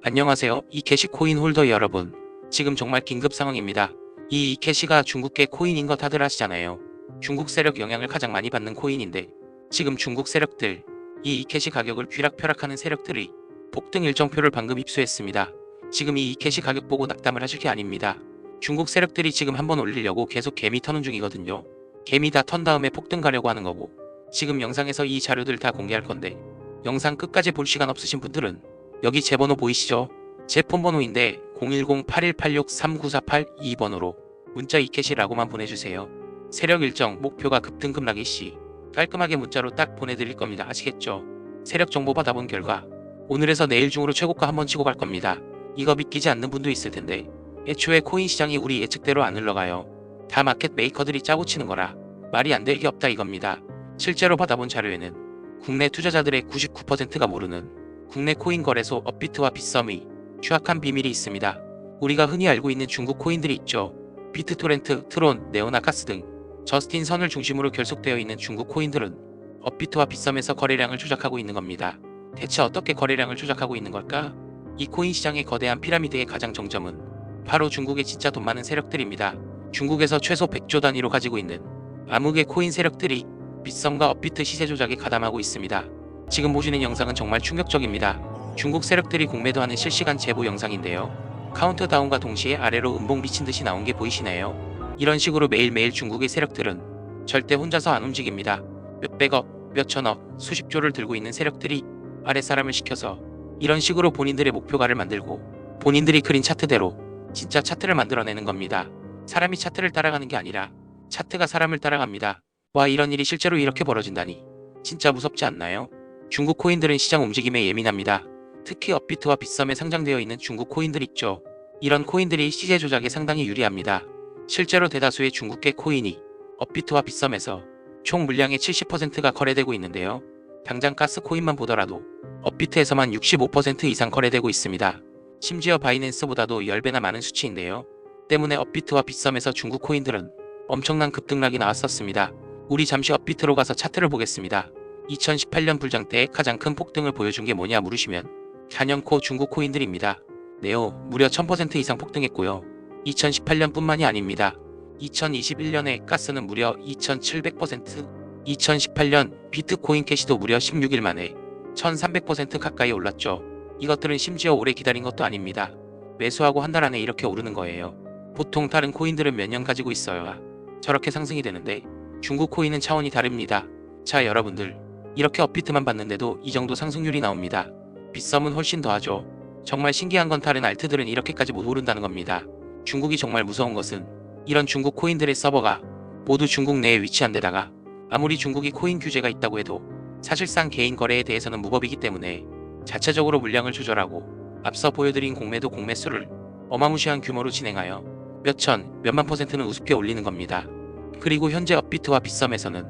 안녕하세요. 이캐시 코인 홀더 여러분. 지금 정말 긴급 상황입니다. 이 이캐시가 중국계 코인인 거 다들 아시잖아요. 중국 세력 영향을 가장 많이 받는 코인인데 지금 중국 세력들, 이 이캐시 가격을 쥐락펴락하는 세력들이 폭등 일정표를 방금 입수했습니다. 지금 이 이캐시 가격 보고 낙담을 하실 게 아닙니다. 중국 세력들이 지금 한번 올리려고 계속 개미 터는 중이거든요. 개미 다 턴 다음에 폭등 가려고 하는 거고, 지금 영상에서 이 자료들 다 공개할 건데 영상 끝까지 볼 시간 없으신 분들은 여기 제 번호 보이시죠? 제 폰번호인데 010-8186-3948 2번호로 문자 이캐시라고만 보내주세요. 세력 일정, 목표가 급등 급락일 시 깔끔하게 문자로 딱 보내드릴 겁니다. 아시겠죠? 세력 정보 받아본 결과 오늘에서 내일 중으로 최고가 한번 치고 갈 겁니다. 이거 믿기지 않는 분도 있을 텐데 애초에 코인 시장이 우리 예측대로 안 흘러가요. 다 마켓 메이커들이 짜고 치는 거라 말이 안 될 게 없다 이겁니다. 실제로 받아본 자료에는 국내 투자자들의 99%가 모르는 국내 코인 거래소 업비트와 빗썸의 추악한 비밀이 있습니다. 우리가 흔히 알고 있는 중국 코인들이 있죠. 비트토렌트, 트론, 네오나카스 등 저스틴 선을 중심으로 결속되어 있는 중국 코인들은 업비트와 빗썸에서 거래량을 조작하고 있는 겁니다. 대체 어떻게 거래량을 조작하고 있는 걸까? 이 코인 시장의 거대한 피라미드의 가장 정점은 바로 중국의 진짜 돈 많은 세력들입니다. 중국에서 최소 100조 단위로 가지고 있는 암흑의 코인 세력들이 빗썸과 업비트 시세 조작에 가담하고 있습니다. 지금 보시는 영상은 정말 충격적입니다. 중국 세력들이 공매도하는 실시간 제보 영상인데요. 카운트다운과 동시에 아래로 음봉 미친 듯이 나온 게 보이시나요? 이런 식으로 매일매일 중국의 세력들은 절대 혼자서 안 움직입니다. 몇백억, 몇천억, 수십조를 들고 있는 세력들이 아랫사람을 시켜서 이런 식으로 본인들의 목표가를 만들고 본인들이 그린 차트대로 진짜 차트를 만들어내는 겁니다. 사람이 차트를 따라가는 게 아니라 차트가 사람을 따라갑니다. 와, 이런 일이 실제로 이렇게 벌어진다니 진짜 무섭지 않나요? 중국 코인들은 시장 움직임에 예민합니다. 특히 업비트와 빗썸에 상장되어 있는 중국 코인들 있죠. 이런 코인들이 시세 조작에 상당히 유리합니다. 실제로 대다수의 중국계 코인이 업비트와 빗썸에서 총 물량의 70%가 거래되고 있는데요. 당장 가스 코인만 보더라도 업비트에서만 65% 이상 거래되고 있습니다. 심지어 바이낸스보다도 10배나 많은 수치인데요. 때문에 업비트와 빗썸에서 중국 코인들은 엄청난 급등락이 나왔었습니다. 우리 잠시 업비트로 가서 차트를 보겠습니다. 2018년 불장 때 가장 큰 폭등을 보여준 게 뭐냐 물으시면 단연코 중국 코인들입니다. 네오 무려 1000% 이상 폭등했고요. 2018년 뿐만이 아닙니다. 2021년에 가스는 무려 2700%, 2018년 비트코인 캐시도 무려 16일 만에 1300% 가까이 올랐죠. 이것들은 심지어 오래 기다린 것도 아닙니다. 매수하고 한 달 안에 이렇게 오르는 거예요. 보통 다른 코인들은 몇 년 가지고 있어야 저렇게 상승이 되는데 중국 코인은 차원이 다릅니다. 자, 여러분들, 이렇게 업비트만 봤는데도 이 정도 상승률이 나옵니다. 빗썸은 훨씬 더하죠. 정말 신기한 건 다른 알트들은 이렇게까지 못 오른다는 겁니다. 중국이 정말 무서운 것은 이런 중국 코인들의 서버가 모두 중국 내에 위치한 데다가 아무리 중국이 코인 규제가 있다고 해도 사실상 개인 거래에 대해서는 무법이기 때문에 자체적으로 물량을 조절하고 앞서 보여드린 공매도 공매수를 어마무시한 규모로 진행하여 몇천, 몇만 %는 우습게 올리는 겁니다. 그리고 현재 업비트와 빗썸에서는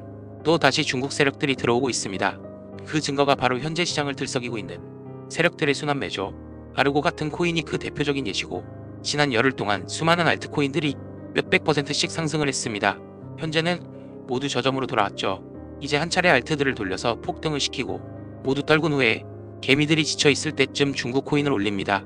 또 다시 중국 세력들이 들어오고 있습니다. 그 증거가 바로 현재 시장을 들썩이고 있는 세력들의 순환매죠. 아르고 같은 코인이 그 대표적인 예시고, 지난 열흘 동안 수많은 알트코인들이 몇백 %씩 상승을 했습니다. 현재는 모두 저점으로 돌아왔죠. 이제 한 차례 알트들을 돌려서 폭등을 시키고 모두 떨군 후에 개미들이 지쳐있을 때쯤 중국 코인을 올립니다.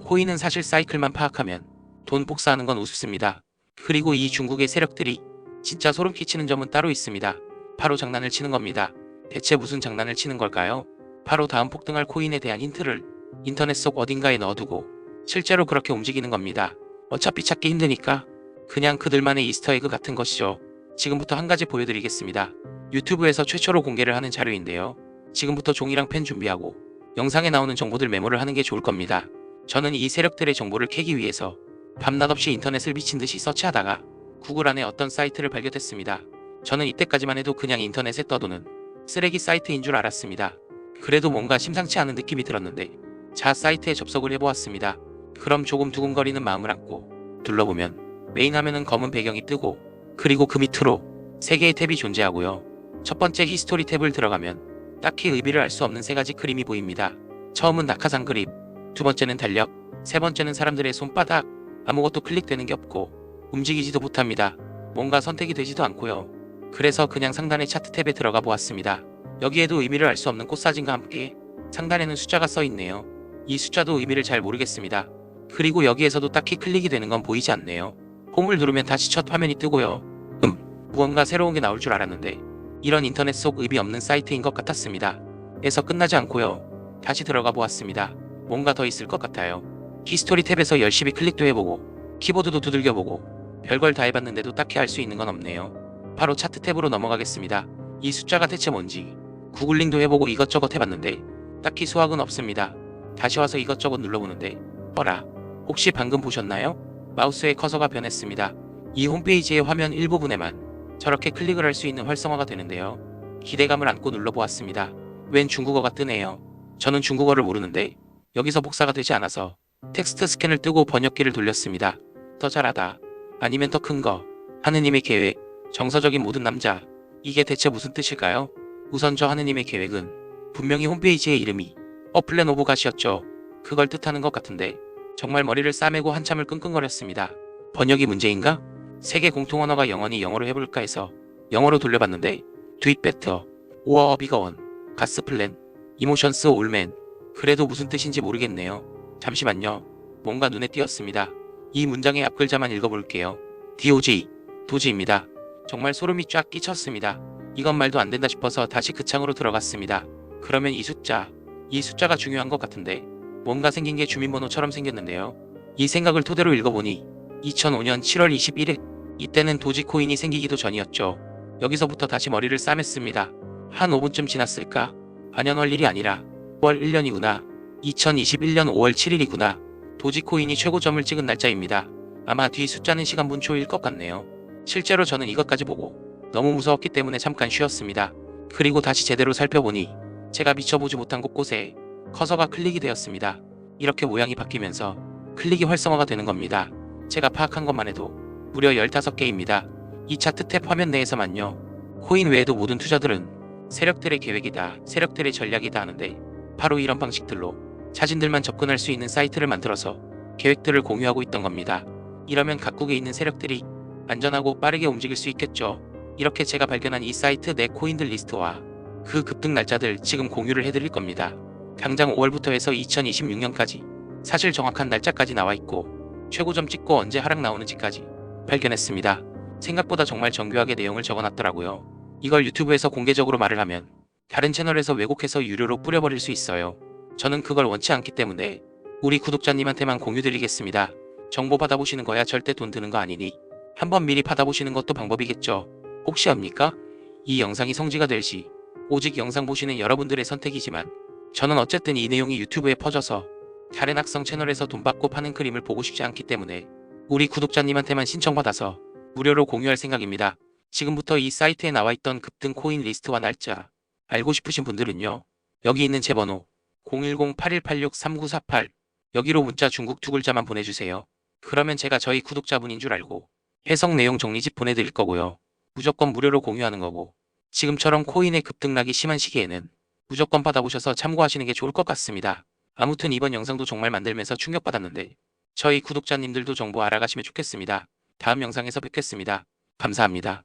코인은 사실 사이클만 파악하면 돈 복사하는 건 우습습니다. 그리고 이 중국의 세력들이 진짜 소름 끼치는 점은 따로 있습니다. 바로 장난을 치는 겁니다. 대체 무슨 장난을 치는 걸까요? 바로 다음 폭등할 코인에 대한 힌트를 인터넷 속 어딘가에 넣어두고 실제로 그렇게 움직이는 겁니다. 어차피 찾기 힘드니까 그냥 그들만의 이스터에그 같은 것이죠. 지금부터 한 가지 보여드리겠습니다. 유튜브에서 최초로 공개를 하는 자료인데요. 지금부터 종이랑 펜 준비하고 영상에 나오는 정보들 메모를 하는 게 좋을 겁니다. 저는 이 세력들의 정보를 캐기 위해서 밤낮 없이 인터넷을 미친 듯이 서치하다가 구글 안에 어떤 사이트를 발견했습니다. 저는 이때까지만 해도 그냥 인터넷에 떠도는 쓰레기 사이트인 줄 알았습니다. 그래도 뭔가 심상치 않은 느낌이 들었는데 자, 사이트에 접속을 해보았습니다. 그럼 조금 두근거리는 마음을 안고 둘러보면 메인 화면은 검은 배경이 뜨고, 그리고 그 밑으로 3개의 탭이 존재하고요. 첫 번째 히스토리 탭을 들어가면 딱히 의미를 알 수 없는 3가지 그림이 보입니다. 처음은 낙하산 그림, 두 번째는 달력, 세 번째는 사람들의 손바닥. 아무것도 클릭되는 게 없고 움직이지도 못합니다. 뭔가 선택이 되지도 않고요. 그래서 그냥 상단의 차트 탭에 들어가 보았습니다. 여기에도 의미를 알 수 없는 꽃사진과 함께 상단에는 숫자가 써 있네요. 이 숫자도 의미를 잘 모르겠습니다. 그리고 여기에서도 딱히 클릭이 되는 건 보이지 않네요. 홈을 누르면 다시 첫 화면이 뜨고요. 무언가 새로운 게 나올 줄 알았는데 이런 인터넷 속 의미 없는 사이트인 것 같았습니다. 에서 끝나지 않고요. 다시 들어가 보았습니다. 뭔가 더 있을 것 같아요. 히스토리 탭에서 열심히 클릭도 해보고 키보드도 두들겨보고 별걸 다 해봤는데도 딱히 알 수 있는 건 없네요. 바로 차트 탭으로 넘어가겠습니다. 이 숫자가 대체 뭔지 구글링도 해보고 이것저것 해봤는데 딱히 수확은 없습니다. 다시 와서 이것저것 눌러보는데 어라, 혹시 방금 보셨나요? 마우스의 커서가 변했습니다. 이 홈페이지의 화면 일부분에만 저렇게 클릭을 할 수 있는 활성화가 되는데요. 기대감을 안고 눌러보았습니다. 웬 중국어가 뜨네요. 저는 중국어를 모르는데 여기서 복사가 되지 않아서 텍스트 스캔을 뜨고 번역기를 돌렸습니다. 더 잘하다. 아니면 더 큰 거. 하느님의 계획. 정서적인 모든 남자. 이게 대체 무슨 뜻일까요? 우선 저 하느님의 계획은 분명히 홈페이지의 이름이 플랜 오브 갓이었죠. 그걸 뜻하는 것 같은데 정말 머리를 싸매고 한참을 끙끙거렸습니다. 번역이 문제인가? 세계 공통 언어가 영어니 영어로 해볼까 해서 영어로 돌려봤는데 듀잇 베터, 오어 비거원, 가스 플랜, 이모션스 올맨. 그래도 무슨 뜻인지 모르겠네요. 잠시만요. 뭔가 눈에 띄었습니다. 이 문장의 앞글자만 읽어볼게요. DOG, 도지입니다. 정말 소름이 쫙 끼쳤습니다. 이건 말도 안 된다 싶어서 다시 그 창으로 들어갔습니다. 그러면 이 숫자가 중요한 것 같은데 뭔가 생긴 게 주민번호처럼 생겼는데요. 이 생각을 토대로 읽어보니 2005년 7월 21일 이때는 도지코인이 생기기도 전이었죠. 여기서부터 다시 머리를 싸맸습니다. 한 5분쯤 지났을까? 반년월 일이 아니라 5월 1년이구나. 2021년 5월 7일이구나. 도지코인이 최고점을 찍은 날짜입니다. 아마 뒤 숫자는 시간분초일 것 같네요. 실제로 저는 이것까지 보고 너무 무서웠기 때문에 잠깐 쉬었습니다. 그리고 다시 제대로 살펴보니 제가 미쳐보지 못한 곳곳에 커서가 클릭이 되었습니다. 이렇게 모양이 바뀌면서 클릭이 활성화가 되는 겁니다. 제가 파악한 것만 해도 무려 15개입니다. 이 차트 탭 화면 내에서만요. 코인 외에도 모든 투자들은 세력들의 계획이다, 세력들의 전략이다 하는데 바로 이런 방식들로 자신들만 접근할 수 있는 사이트를 만들어서 계획들을 공유하고 있던 겁니다. 이러면 각국에 있는 세력들이 안전하고 빠르게 움직일 수 있겠죠. 이렇게 제가 발견한 이 사이트 내 코인들 리스트와 그 급등 날짜들 지금 공유를 해드릴 겁니다. 당장 5월부터 해서 2026년까지 사실 정확한 날짜까지 나와 있고 최고점 찍고 언제 하락 나오는지까지 발견했습니다. 생각보다 정말 정교하게 내용을 적어놨더라고요. 이걸 유튜브에서 공개적으로 말을 하면 다른 채널에서 왜곡해서 유료로 뿌려버릴 수 있어요. 저는 그걸 원치 않기 때문에 우리 구독자님한테만 공유드리겠습니다. 정보 받아보시는 거야 절대 돈 드는 거 아니니 한번 미리 받아보시는 것도 방법이겠죠. 혹시 압니까? 이 영상이 성지가 될 시 오직 영상 보시는 여러분들의 선택이지만 저는 어쨌든 이 내용이 유튜브에 퍼져서 다른 악성 채널에서 돈 받고 파는 그림을 보고 싶지 않기 때문에 우리 구독자님한테만 신청받아서 무료로 공유할 생각입니다. 지금부터 이 사이트에 나와있던 급등 코인 리스트와 날짜 알고 싶으신 분들은요. 여기 있는 제 번호 010-8186-3948 여기로 문자 중국 두 글자만 보내주세요. 그러면 제가 저희 구독자분인 줄 알고 해석 내용 정리집 보내드릴 거고요. 무조건 무료로 공유하는 거고 지금처럼 코인의 급등락이 심한 시기에는 무조건 받아보셔서 참고하시는 게 좋을 것 같습니다. 아무튼 이번 영상도 정말 만들면서 충격받았는데 저희 구독자님들도 정보 알아가시면 좋겠습니다. 다음 영상에서 뵙겠습니다. 감사합니다.